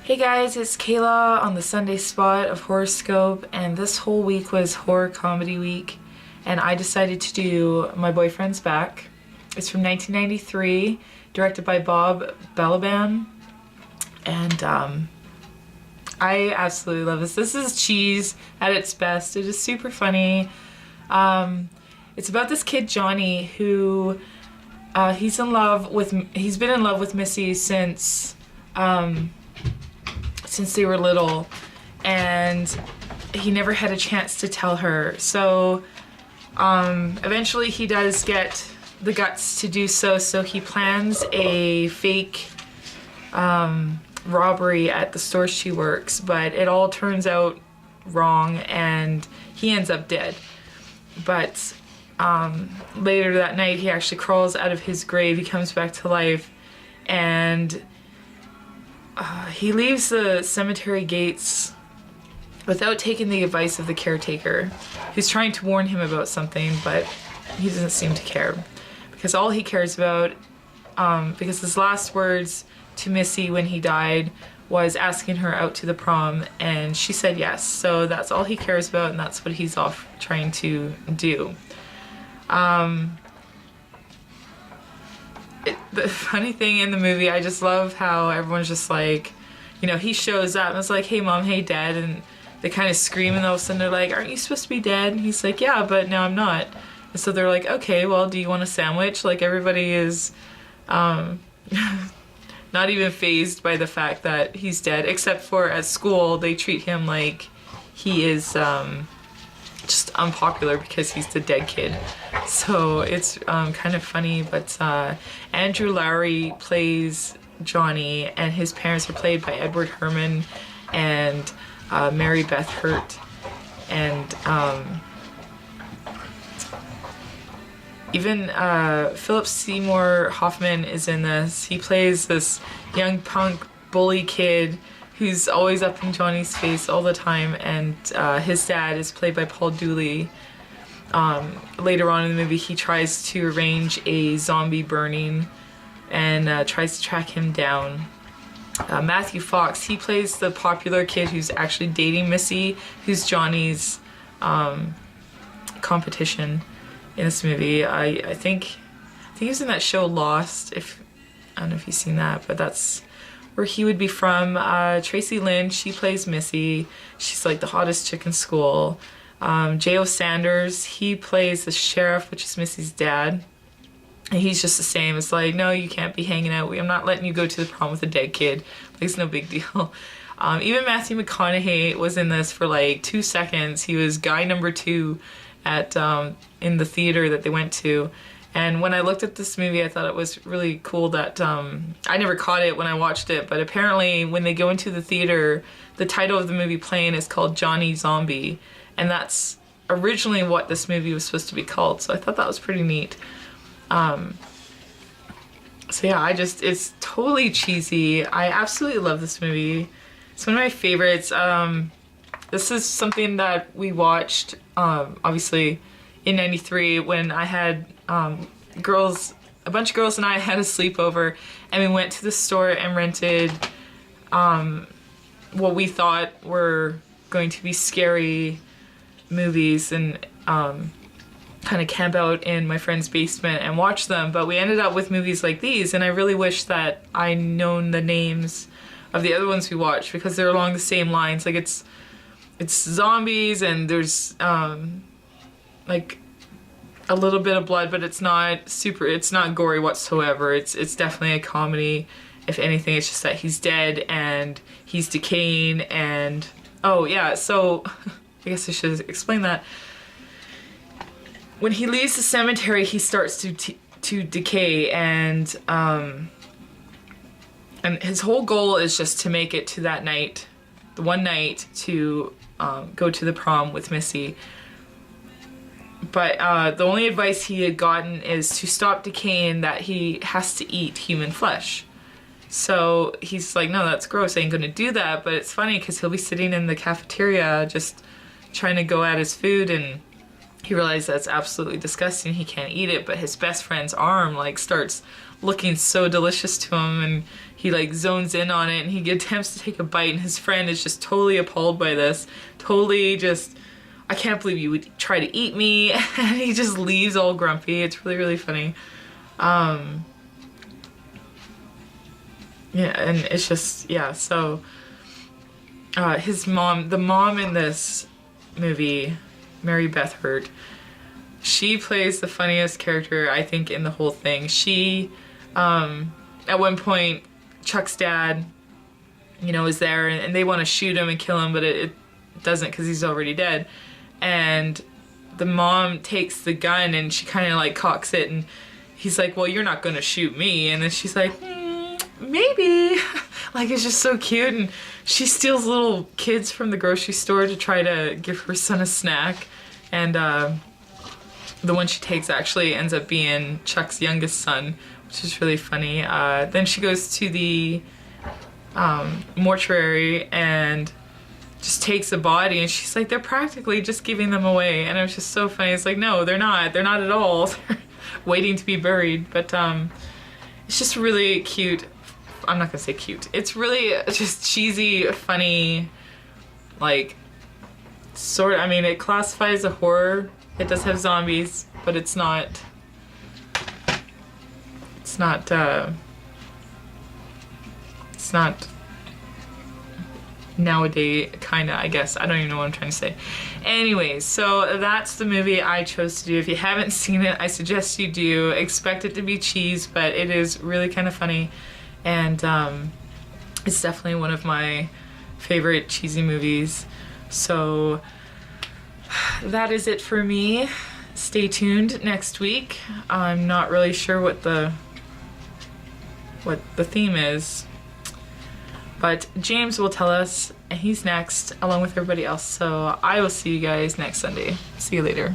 Hey guys, it's Kayla on the Sunday Spot of Horoscope, and this whole week was horror comedy week, and I decided to do My Boyfriend's Back. It's from 1993, directed by Bob Balaban, and I absolutely love this. This is cheese at its best. It is super funny. It's about this kid Johnny who he's been in love with Missy since they were little, and he never had a chance to tell her. So eventually he does get the guts to do so, so he plans a fake robbery at the store she works, but it all turns out wrong and he ends up dead. But later that night he actually crawls out of his grave, he comes back to life, and he leaves the cemetery gates without taking the advice of the caretaker, who's trying to warn him about something, but he doesn't seem to care. Because all he cares about, because his last words to Missy when he died was asking her out to the prom, and she said yes. So that's all he cares about, and that's what he's off trying to do. The funny thing in the movie, I just love how everyone's just like, you know, he shows up and it's like, hey mom, hey dad, and they kind of scream, and all of a sudden they're like, aren't you supposed to be dead? And he's like, yeah, but no, I'm not. And so they're like, okay, well, do you want a sandwich? Like, everybody is not even fazed by the fact that he's dead, except for at school they treat him like he is just unpopular because he's the dead kid. So it's kind of funny, but Andrew Lowry plays Johnny, and his parents are played by Edward Herrmann and Mary Beth Hurt, and even Philip Seymour Hoffman is in this. He plays this young punk bully kid who's always up in Johnny's face all the time, and his dad is played by Paul Dooley. Later on in the movie, he tries to arrange a zombie burning and tries to track him down. Matthew Fox, he plays the popular kid who's actually dating Missy, who's Johnny's competition in this movie. I think he was in that show Lost. I don't know if you've seen that, but that's where he would be from. Tracy Lynn, she plays Missy. She's like the hottest chick in school. J.O. Sanders, he plays the sheriff, which is Missy's dad. And he's just the same. It's like, no, you can't be hanging out. I'm not letting you go to the prom with a dead kid. Like, it's no big deal. Even Matthew McConaughey was in this for like 2 seconds. He was guy number 2 at in the theater that they went to. And when I looked at this movie, I thought it was really cool that I never caught it when I watched it, but apparently when they go into the theater, the title of the movie playing is called Johnny Zombie, and that's originally what this movie was supposed to be called, so I thought that was pretty neat. So yeah, it's totally cheesy. I absolutely love this movie. It's one of my favorites. This is something that we watched, obviously, in '93 when I had a bunch of girls and I had a sleepover, and we went to the store and rented what we thought were going to be scary movies, and kind of camp out in my friend's basement and watch them. But we ended up with movies like these, and I really wish that I'd known the names of the other ones we watched, because they're along the same lines. Like, it's zombies, and there's like a little bit of blood, but it's not gory whatsoever. It's definitely a comedy. If anything, it's just that he's dead and he's decaying, and oh yeah, so I guess I should explain that. When he leaves the cemetery, he starts to decay, and his whole goal is just to make it to that night, the one night, to go to the prom with Missy. But the only advice he had gotten is to stop decaying, that he has to eat human flesh. So he's like, no, that's gross, I ain't gonna do that. But it's funny because he'll be sitting in the cafeteria just trying to go at his food, and he realizes that's absolutely disgusting. He can't eat it, but his best friend's arm like starts looking so delicious to him, and he like zones in on it, and he attempts to take a bite, and his friend is just totally appalled by this, totally just, I can't believe you would try to eat me, and he just leaves all grumpy. It's really, really funny. Yeah, and it's just, yeah, so his mom, the mom in this movie, Mary Beth Hurt, she plays the funniest character, I think, in the whole thing. She, at one point, Chuck's dad, you know, is there, and they want to shoot him and kill him, but it doesn't because he's already dead. And the mom takes the gun and she kind of like cocks it, and he's like, well, you're not gonna shoot me. And then she's like, maybe. Like, it's just so cute. And she steals little kids from the grocery store to try to give her son a snack. And the one she takes actually ends up being Chuck's youngest son, which is really funny. Then she goes to the mortuary and just takes a body, and she's like, they're practically just giving them away. And it was just so funny. It's like, no, they're not at all. They're waiting to be buried. But it's just really cute. I'm not gonna say cute. It's really just cheesy, funny, like, sort of, I mean, it classifies as a horror. It does have zombies, but it's not nowadays, kinda, I guess. I don't even know what I'm trying to say. Anyways, so that's the movie I chose to do. If you haven't seen it, I suggest you do. Expect it to be cheese, but it is really kind of funny. And it's definitely one of my favorite cheesy movies. So that is it for me. Stay tuned next week. I'm not really sure what the theme is, but James will tell us, and he's next along with everybody else. So I will see you guys next Sunday. See you later.